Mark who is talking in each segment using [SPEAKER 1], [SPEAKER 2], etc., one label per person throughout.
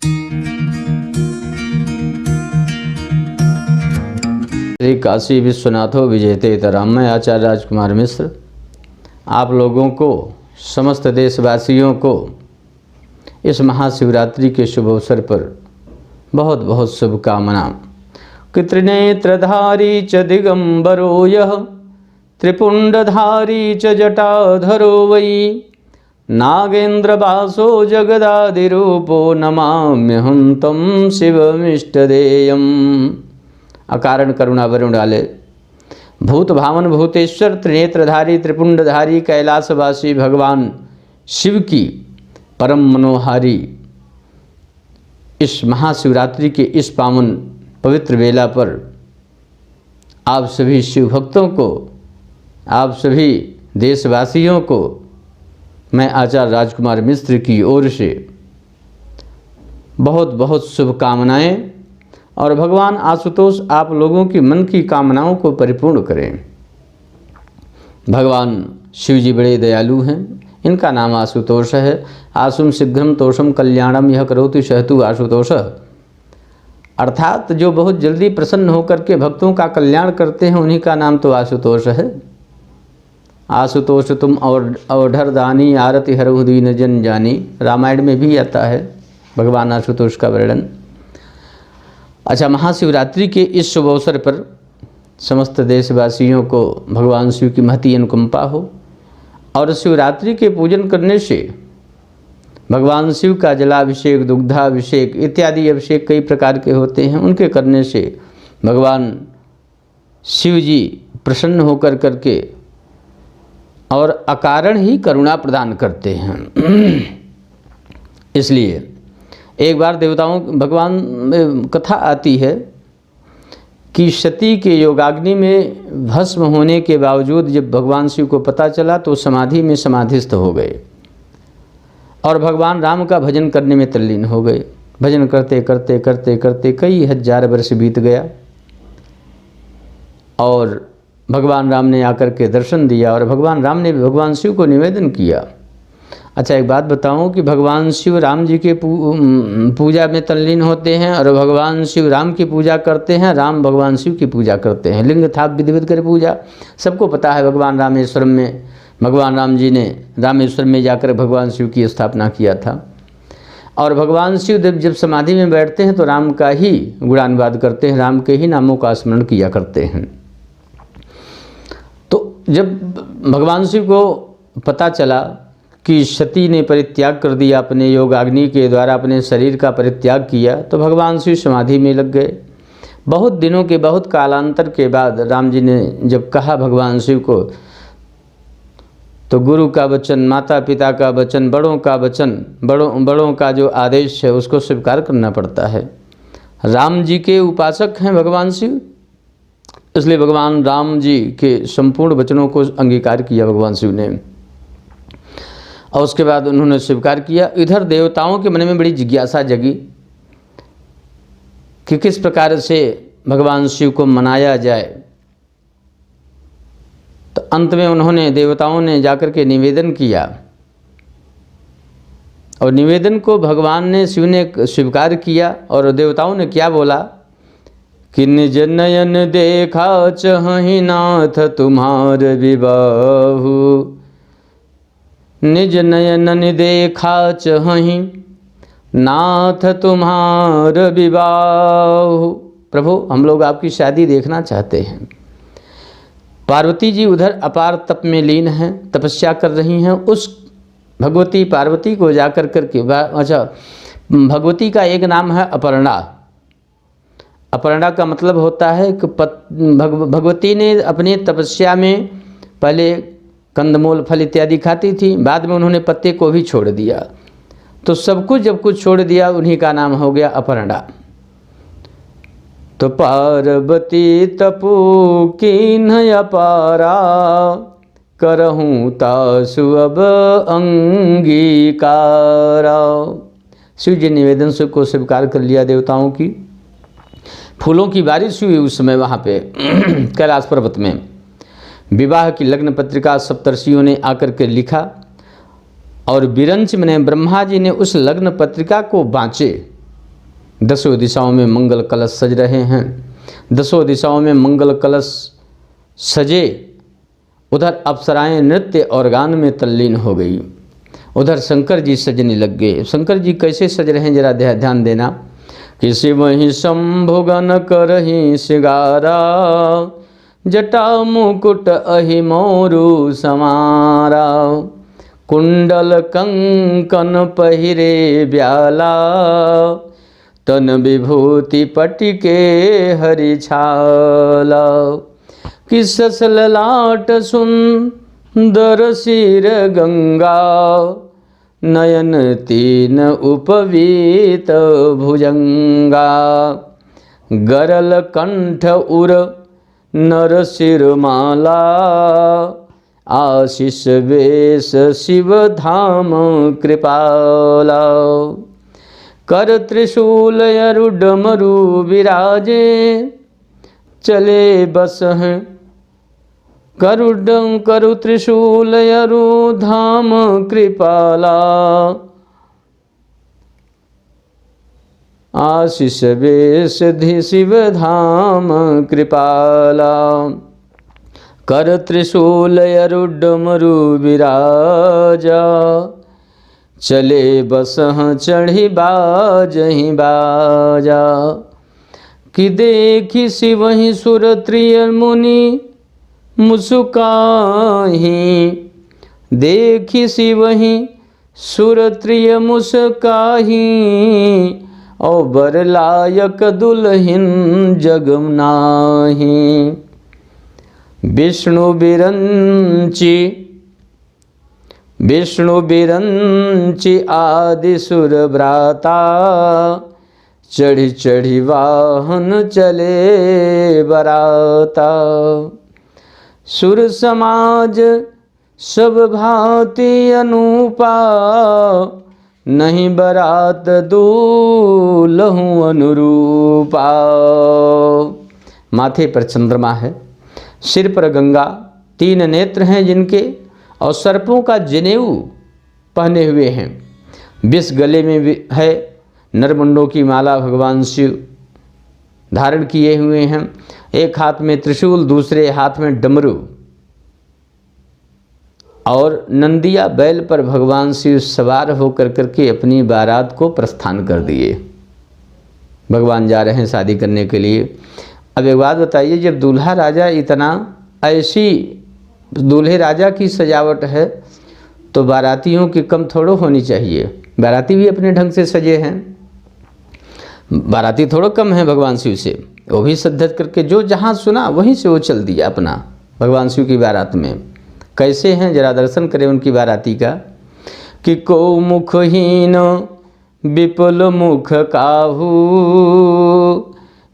[SPEAKER 1] श्री काशी विश्वनाथो विजयते तराम। मैं आचार्य राजकुमार मिश्र आप लोगों को, समस्त देशवासियों को इस महाशिवरात्रि के शुभ अवसर पर बहुत बहुत शुभकामना। कृत्रिनेत्रधारी च दिगंबरो यः त्रिपुंडधारी च जटाधरो वै नागेन्द्रवासो जगदादिरूपो नमाम्यहं तं शिवमिष्टदेयम्। अकारण करुणा वरुण डाले, भूत भावन भूतेश्वर त्रिनेत्रधारी त्रिपुंडधारी कैलासवासी भगवान शिव की परम मनोहारी इस महाशिवरात्रि के इस पावन पवित्र वेला पर आप सभी शिव भक्तों को, आप सभी देशवासियों को मैं आचार्य राजकुमार मिश्र की ओर से बहुत बहुत शुभकामनाएं और भगवान आशुतोष आप लोगों की मन की कामनाओं को परिपूर्ण करें। भगवान शिव जी बड़े दयालु हैं, इनका नाम आशुतोष है। आशुम शीघ्रम तोषम कल्याणम यह करोति सहतु आशुतोष, अर्थात जो बहुत जल्दी प्रसन्न होकर के भक्तों का कल्याण करते हैं उन्हीं का नाम तो आशुतोष है। आशुतोष तुम औढ़र दानी आरति हरहु दीन जन जानी, रामायण में भी आता है भगवान आशुतोष का वर्णन। अच्छा, महाशिवरात्रि के इस शुभ अवसर पर समस्त देशवासियों को भगवान शिव की महती अनुकंपा हो और शिवरात्रि के पूजन करने से भगवान शिव का जलाभिषेक, दुग्धाभिषेक इत्यादि अभिषेक कई प्रकार के होते हैं, उनके करने से भगवान शिव जी प्रसन्न होकर करके और अकारण ही करुणा प्रदान करते हैं। इसलिए एक बार देवताओं भगवान में कथा आती है कि सती के योगाग्नि में भस्म होने के बावजूद जब भगवान शिव को पता चला तो समाधि में समाधिस्थ हो गए और भगवान राम का भजन करने में तल्लीन हो गए। भजन करते करते करते करते कई हजार वर्ष बीत गया और भगवान राम ने आकर के दर्शन दिया और भगवान राम ने भगवान शिव को निवेदन किया। अच्छा, एक बात बताऊं कि भगवान शिव राम जी के पूजा में तल्लीन होते हैं और भगवान शिव राम की पूजा करते हैं, राम भगवान शिव की पूजा करते हैं। लिंग थाप विधिवत कर पूजा सबको पता है। भगवान रामेश्वरम में भगवान राम जी ने रामेश्वर में जाकर भगवान शिव की स्थापना किया था और भगवान शिव जब समाधि में बैठते हैं तो राम का ही गुणानुवाद करते हैं, राम के ही नामों का स्मरण किया करते हैं। तो जब भगवान शिव को पता चला कि सती ने परित्याग कर दिया, अपने योगाग्नि के द्वारा अपने शरीर का परित्याग किया, तो भगवान शिव समाधि में लग गए। बहुत दिनों के, बहुत कालांतर के बाद राम जी ने जब कहा भगवान शिव को, तो गुरु का वचन, माता पिता का वचन, बड़ों का वचन, बड़ों का जो आदेश है उसको स्वीकार करना पड़ता है। राम जी के उपासक हैं भगवान शिव, इसलिए भगवान राम जी के संपूर्ण वचनों को अंगीकार किया भगवान शिव ने और उसके बाद उन्होंने स्वीकार किया। इधर देवताओं के मन में बड़ी जिज्ञासा जगी कि किस प्रकार से भगवान शिव को मनाया जाए। तो अंत में उन्होंने, देवताओं ने जाकर के निवेदन किया और निवेदन को भगवान ने, शिव ने स्वीकार किया और देवताओं ने क्या बोला कि निज नयन देखा चहि नाथ तुम्हार विबाहु, निज नयन देखा चहि नाथ तुम्हार विवाह। प्रभु, हम लोग आपकी शादी देखना चाहते हैं। पार्वती जी उधर अपार तप में लीन हैं, तपस्या कर रही हैं। उस भगवती पार्वती को जाकर करके, अच्छा, भगवती का एक नाम है अपर्णा। अपर्णा का मतलब होता है कि भगवती ने अपनी तपस्या में पहले कंदमूल फल इत्यादि खाती थी, बाद में उन्होंने पत्ते को भी छोड़ दिया, तो सब कुछ जब कुछ छोड़ दिया उन्हीं का नाम हो गया अपर्णा। तो पार्वती तपु कीन्ह अपारा, करहूँ तासु अब अंगीकारा। शिव जी निवेदन से को स्वीकार कर लिया देवताओं की। फूलों की बारिश हुई उस समय वहाँ पे कैलाश पर्वत में। विवाह की लग्न पत्रिका सप्तर्षियों ने आकर के लिखा और विरंच में ब्रह्मा जी ने उस लग्न पत्रिका को बाँचे दसों दिशाओं में मंगल कलश सज रहे हैं। दसों दिशाओं में मंगल कलश सजे, उधर अप्सराएं नृत्य और गान में तल्लीन हो गई। उधर शंकर जी सजने लग गए। शंकर जी कैसे सज रहे हैं जरा ध्यान देना। किसी वहीं शंभुगन करही सिगारा, जटा मुकुट अहि मोरु समारा। कुंडल कंकन पहिरे ब्याला, तन विभूति पटिके हरिछाला। किसस ललाट सुंदर सिर गंगा, नयन तीन उपवीत भुजंगा। गरल कंठ उर नर सिरमाला, आशीष वेश शिव धाम कृपाला। कर त्रिशूल अरुड मरु विराजे, चले बस हैं गरुडं करु त्रिशूल अरु धाम कृपाला। आशीष वेश धि शिव धाम कृपाला। कर त्रिशूल अरुड मरु विराजा, चले बसह चढ़ी बाजहि बाजा। कि देखी शिवहि सुर त्रिय मुनि मुस्काहि, देखी शिवहि सुर त्रिय मुस्काहि। औ बर लायक दुल्हिन जग नाही। विष्णु बिरंची आदि सुर भ्राता, चढ़ी चढ़ी वाहन चले बराता। सुर समाज सब भांति अनूपा, नहीं बरात दूल्हू अनुरूपा। माथे पर चंद्रमा है, सिर पर गंगा, तीन नेत्र हैं जिनके, और सर्पों का जनेऊ पहने हुए हैं। विष गले में है, नरमुंडों की माला भगवान शिव धारण किए हुए हैं। एक हाथ में त्रिशूल, दूसरे हाथ में डमरू, और नंदिया बैल पर भगवान शिव सवार होकर करके अपनी बारात को प्रस्थान कर दिए। भगवान जा रहे हैं शादी करने के लिए। अब एक बात बताइए, जब दूल्हा राजा इतना, ऐसी दूल्हे राजा की सजावट है, तो बारातियों की कम थोड़ो होनी चाहिए। बाराती भी अपने ढंग से सजे हैं, बाराती थोड़ा कम है भगवान शिव से। वो भी सद्धत करके जो जहाँ सुना वहीं से वो चल दिया अपना भगवान शिव की बारात में। कैसे हैं जरा दर्शन करें उनकी बाराती का। कि को मुखहीन विपुल मुख काहू,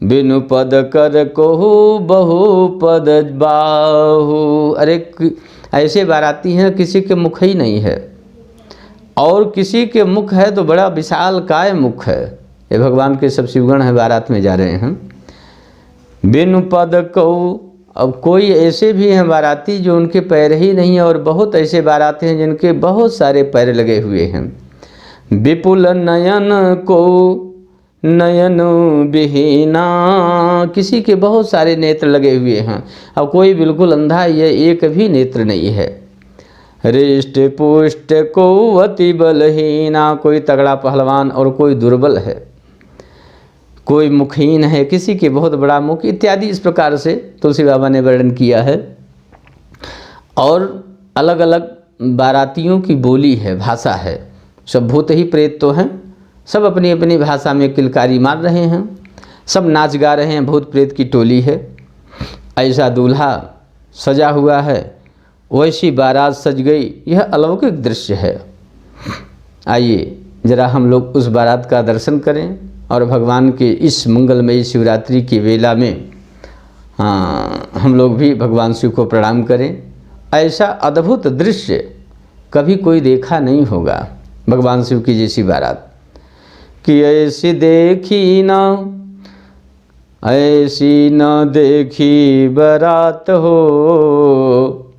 [SPEAKER 1] बिनु पद कर कोहू बहु पद बाहू। अरे ऐसे बाराती हैं किसी के मुख ही नहीं है, और किसी के मुख है तो बड़ा विशाल काय मुख है। ये भगवान के सब शिवगण है, बारात में जा रहे हैं। बिनु पद कहू, अब कोई ऐसे भी हैं बाराती जो उनके पैर ही नहीं है, और बहुत ऐसे बाराती हैं जिनके बहुत सारे पैर लगे हुए हैं। विपुल नयन को नयन विहीना, किसी के बहुत सारे नेत्र लगे हुए हैं, अब कोई बिल्कुल अंधा, ये एक भी नेत्र नहीं है। हृष्ट पुष्ट को अति बलहीना, कोई तगड़ा पहलवान और कोई दुर्बल है। कोई मुखहीन है, किसी के बहुत बड़ा मुख, इत्यादि इस प्रकार से तुलसी बाबा ने वर्णन किया है। और अलग अलग बारातियों की बोली है, भाषा है। सब भूत ही प्रेत तो हैं, सब अपनी अपनी भाषा में किलकारी मार रहे हैं, सब नाच गा रहे हैं, भूत प्रेत की टोली है। ऐसा दूल्हा सजा हुआ है, वैसी बारात सज गई, यह अलौकिक दृश्य है। आइए जरा हम लोग उस बारात का दर्शन करें और भगवान के इस मंगलमयी शिवरात्रि की वेला में हम लोग भी भगवान शिव को प्रणाम करें। ऐसा अद्भुत दृश्य कभी कोई देखा नहीं होगा, भगवान शिव की जैसी बारात। कि ऐसी देखी ना, ऐसी न देखी बारात हो,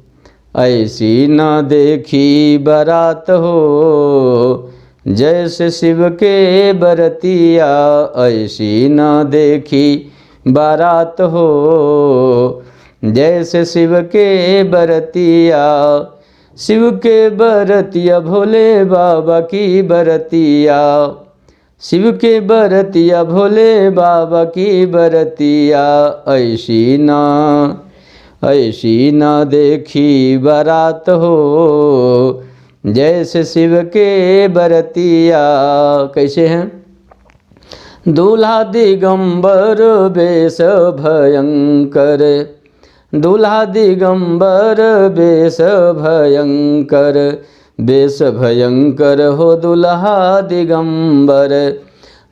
[SPEAKER 1] ऐसी न देखी बारात हो, जैसे शिव के बरतिया ऐसी न देखी बारात हो। जैसे शिव के बरतिया, शिव के बरतिया भोले बाबा की बरतिया, शिव के बरतिया भोले बाबा की बरतिया ऐसी न देखी बारात हो। जैसे शिव के बरतिया। कैसे हैं? दूल्हा दिगंबर बेस भयंकर, दूल्हा दिगंबर बेस भयंकर, बेस भयंकर हो दूल्हा दिगंबर,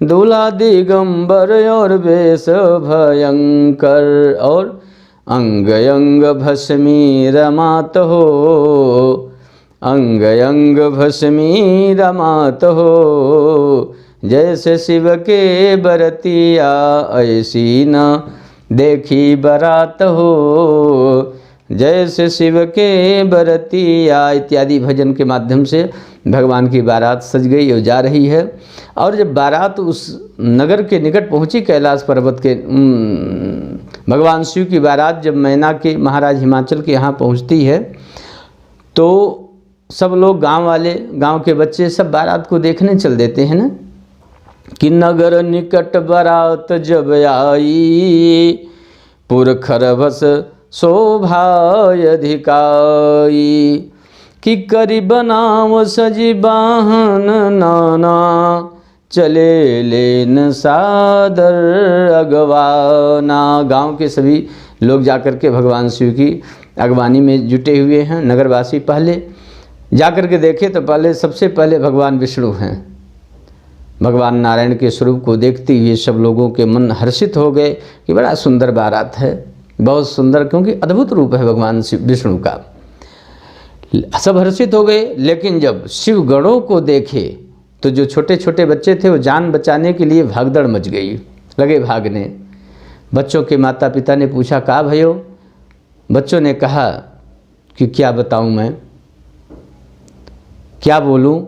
[SPEAKER 1] दूल्हा दिगंबर और बेस भयंकर। और अंग अंग भस्मी रमात हो, अंग अंग भस्मी रमात हो। जैसे शिव के बरतिया ऐसी न देखी बारात हो। जैसे शिव के बरतिया इत्यादि भजन के माध्यम से भगवान की बारात सज गई और जा रही है। और जब बारात उस नगर के निकट पहुंची, कैलाश पर्वत के, भगवान शिव की बारात जब मैना के महाराज हिमाचल के यहाँ पहुंचती है, तो सब लोग गांव वाले, गांव के बच्चे सब बारात को देखने चल देते हैं ना। कि नगर निकट बारात जब आई, पुरखर भस शोभाय अधिकाई। कि करी बनाव सजी बाहन नाना, चले लेन सादर अगवाना। गांव के सभी लोग जाकर के भगवान शिव की अगवानी में जुटे हुए हैं। नगरवासी पहले जाकर के देखे तो पहले सबसे पहले भगवान विष्णु हैं। भगवान नारायण के स्वरूप को देखते हुए सब लोगों के मन हर्षित हो गए कि बड़ा सुंदर बारात है, बहुत सुंदर, क्योंकि अद्भुत रूप है भगवान शिव विष्णु का। सब हर्षित हो गए। लेकिन जब शिव गणों को देखे तो जो छोटे छोटे बच्चे थे वो जान बचाने के लिए भागदड़ मच गई, लगे भागने। बच्चों के माता पिता ने पूछा, कहा भयो? बच्चों ने कहा कि क्या बताऊं मैं, क्या बोलूं?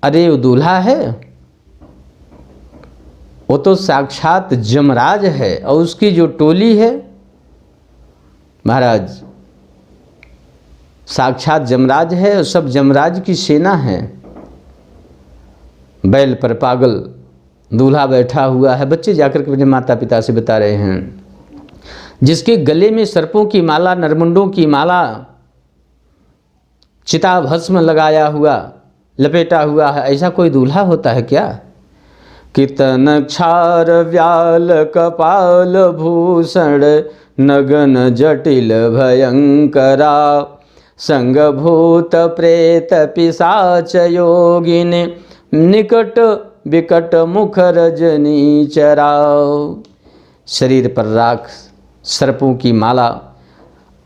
[SPEAKER 1] अरे वो दूल्हा है, वो तो साक्षात जमराज है, और उसकी जो टोली है महाराज, साक्षात जमराज है और सब जमराज की सेना है। बैल पर पागल दूल्हा बैठा हुआ है। बच्चे जाकर के अपने माता पिता से बता रहे हैं, जिसके गले में सर्पों की माला, नरमुंडों की माला, चिता भस्म लगाया हुआ, लपेटा हुआ है, ऐसा कोई दूल्हा होता है क्या? कितन क्षार व्याल कपाल भूषण, नगन जटिल भयंकरा, संग भूत प्रेत पिशाच योगिन, निकट विकट मुख रजनी चराओ। शरीर पर राख, सर्पों की माला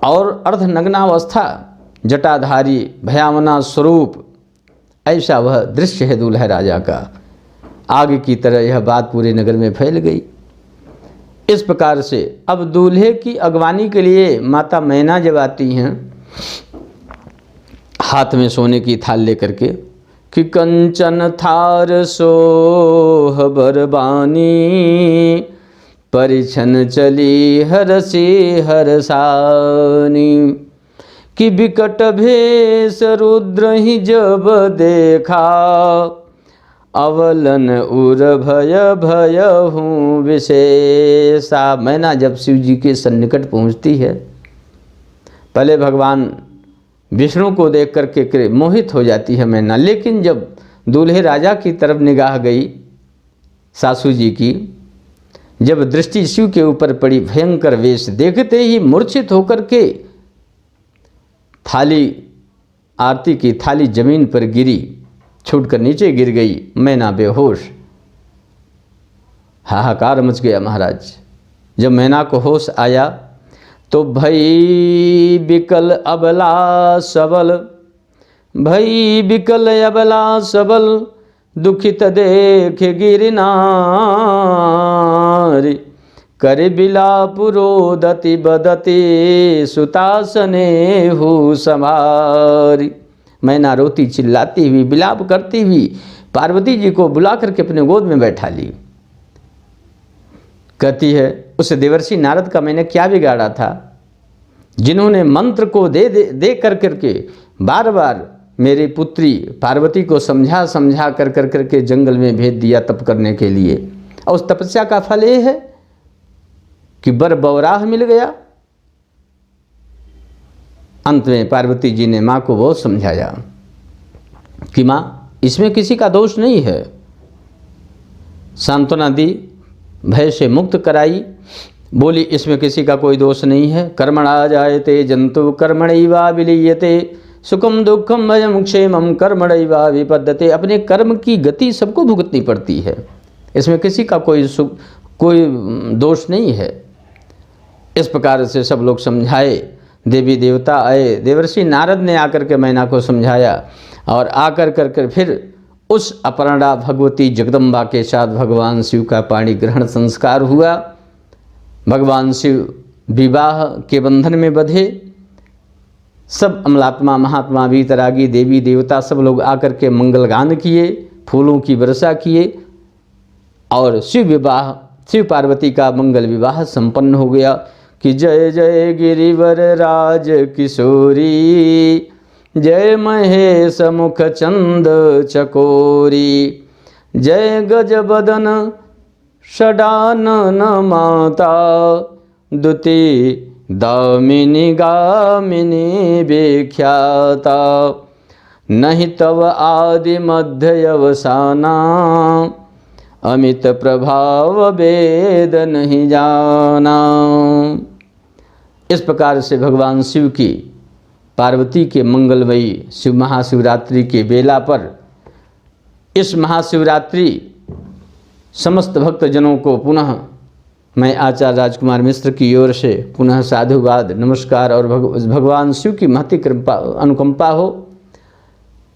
[SPEAKER 1] और अर्धनग्नावस्था, जटाधारी भयावना स्वरूप, ऐसा वह दृश्य है दूल्हा राजा का। आग की तरह यह बात पूरे नगर में फैल गई। इस प्रकार से अब दूल्हे की अगवानी के लिए माता मैना जब आती हैं, हाथ में सोने की थाल लेकर के, कि कंचन थार सोह बरबानी, परिछन चली हरसी हरसानी। कि विकट भेष रुद्र ही जब देखा, अवलन उर भय भय हूँ विशेषा। मैना जब शिव जी के सन्निकट पहुँचती है, पहले भगवान विष्णु को देख करके मोहित हो जाती है मैना। लेकिन जब दूल्हे राजा की तरफ निगाह गई सासू जी की, जब दृष्टि शिव के ऊपर पड़ी, भयंकर वेश देखते ही मूर्छित होकर के थाली, आरती की थाली जमीन पर गिरी, छूटकर नीचे गिर गई। मैना बेहोश। हाहाकार मच गया महाराज। जब मैना को होश आया तो भई बिकल अबला सबल, भई बिकल अबला सबल, दुखित देख गिरनारी, कर बिलापुरोदति बदति सुतासने हु समारी। मैना रोती चिल्लाती हुई विलाप करती हुई पार्वती जी को बुला करके अपने गोद में बैठा ली। कहती है उस देवर्षि नारद का मैंने क्या बिगाड़ा था, जिन्होंने मंत्र को दे करके बार बार मेरी पुत्री पार्वती को समझा समझा कर के जंगल में भेज दिया तप करने के लिए, और उस तपस्या का फल ये है कि बर बौराह मिल गया। अंत में पार्वती जी ने माँ को बहुत समझाया कि माँ इसमें किसी का दोष नहीं है, सांत्वना दी, भय से मुक्त कराई, बोली इसमें किसी का कोई दोष नहीं है। कर्मणा जायते जंतु कर्मणैवा विलीयते सुखम दुखम भयम क्षेमम कर्मणैवा विपद्यते। अपने कर्म की गति सबको भुगतनी पड़ती है, इसमें किसी का कोई दोष नहीं है। इस प्रकार से सब लोग समझाए, देवी देवता आए, देवर्षि नारद ने आकर के मैना को समझाया, और आकर कर फिर उस अपर्णा भगवती जगदम्बा के साथ भगवान शिव का पाणी ग्रहण संस्कार हुआ। भगवान शिव विवाह के बंधन में बंधे। सब अमलात्मा महात्मा वीतरागी देवी देवता सब लोग आकर के मंगल गान किए, फूलों की वर्षा किए, और शिव पार्वती का मंगल विवाह संपन्न हो गया। कि जय जय गिरिवर राज किशोरी, जय महेश मुख चंद चकोरी, जय गज बदन षडानन माता, दुति दामिनी गामिनी विख्याता, नहीं तव आदि मध्य अवसाना, अमित प्रभाव वेद नहीं जाना। इस प्रकार से भगवान शिव की पार्वती के मंगलमयी शिव महाशिवरात्रि के बेला पर, इस महाशिवरात्रि समस्त भक्तजनों को पुनः मैं आचार्य राजकुमार मिश्र की ओर से पुनः साधुवाद नमस्कार और भगवान शिव की महती कृपा अनुकंपा हो।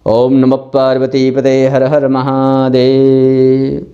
[SPEAKER 1] ओम नमः पार्वती पते हर हर महादेव।